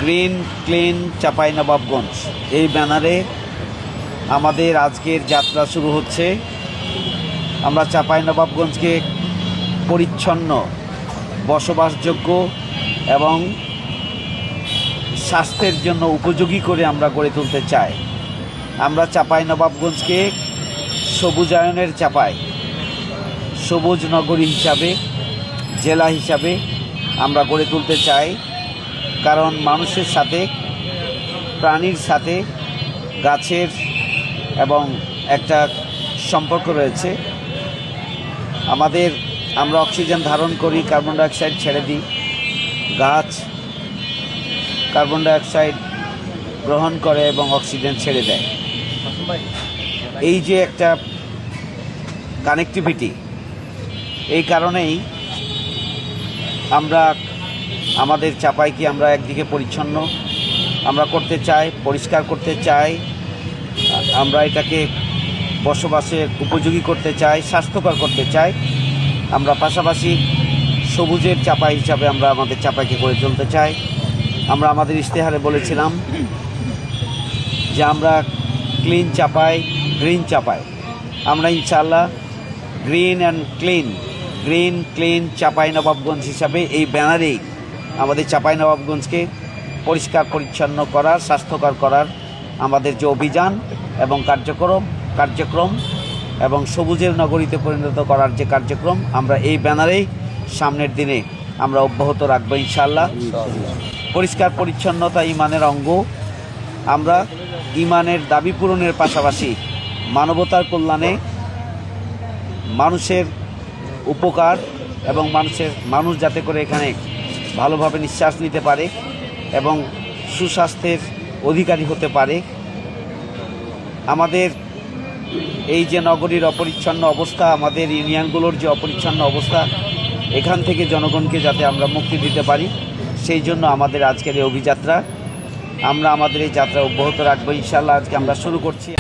Green clean Chapainawabganj এই ব্যানারে আমাদের আজকের যাত্রা শুরু হচ্ছে। আমরা চাঁপাইনবাবগঞ্জকে পরিচ্ছন্ন, বসবাসযোগ্য এবং স্বাস্থ্যের জন্য উপযোগী করে আমরা গড়ে তুলতে চাই। আমরা চাঁপাইনবাবগঞ্জকে সবুজায়নের চাপাই, সবুজ নগরী হিসাবে, জেলা হিসাবে আমরা গড়ে তুলতে চাই। কারণ মানুষের সাথে, প্রাণীর সাথে গাছের এবং একটা সম্পর্ক রয়েছে। আমরা অক্সিজেন ধারণ করি, কার্বন ডাইঅক্সাইড ছেড়ে দিই। গাছ কার্বন ডাইঅক্সাইড গ্রহণ করে এবং অক্সিজেন ছেড়ে দেয়। এই যে একটা কানেক্টিভিটি, এই কারণেই আমরা আমাদের চাপাইকে আমরা একদিকে পরিচ্ছন্ন আমরা করতে চাই, পরিষ্কার করতে চাই। আমরা এটাকে বসবাসের উপযোগী করতে চাই, স্বাস্থ্যকর করতে চাই। আমরা পাশাপাশি সবুজের চাপাই হিসাবে আমরা আমাদের চাপাইকে গড়ে তুলতে চাই। আমরা আমাদের ইশতেহারে বলেছিলাম যে আমরা ক্লিন চাপাই, গ্রিন চাপাই। আমরা ইনশাআল্লাহ গ্রিন ক্লিন চাঁপাইনবাবগঞ্জ হিসাবে এই ব্যানারেই আমাদের চাঁপাইনবাবগঞ্জকে পরিষ্কার পরিচ্ছন্ন করার, স্বাস্থ্যকর করার আমাদের যে অভিযান এবং কার্যক্রম এবং সবুজের নগরীতে পরিণত করার যে কার্যক্রম, আমরা এই ব্যানারেই সামনের দিনে আমরা অব্যাহত রাখবো ইনশাআল্লাহ। পরিষ্কার পরিচ্ছন্নতা ইমানের অঙ্গ। আমরা ইমানের দাবি পূরণের পাশাপাশি মানবতার কল্যাণে, মানুষের উপকার এবং মানুষ যাতে করে এখানে ভালোভাবে নিঃশ্বাস নিতে পারে এবং সুস্বাস্থ্যের অধিকারী হতে পারে। আমাদের এই যে নগরীর অপরিচ্ছন্ন অবস্থা, আমাদের ইউনিয়নগুলোর যে অপরিচ্ছন্ন অবস্থা, এখান থেকে জনগণকে যাতে আমরা মুক্তি দিতে পারি, সেই জন্য আমাদের আজকের এই অভিযাত্রা। আমরা আমাদের এই যাত্রা অব্যাহত রাখবো ইনশাআল্লাহ। আজকে আমরা শুরু করছি।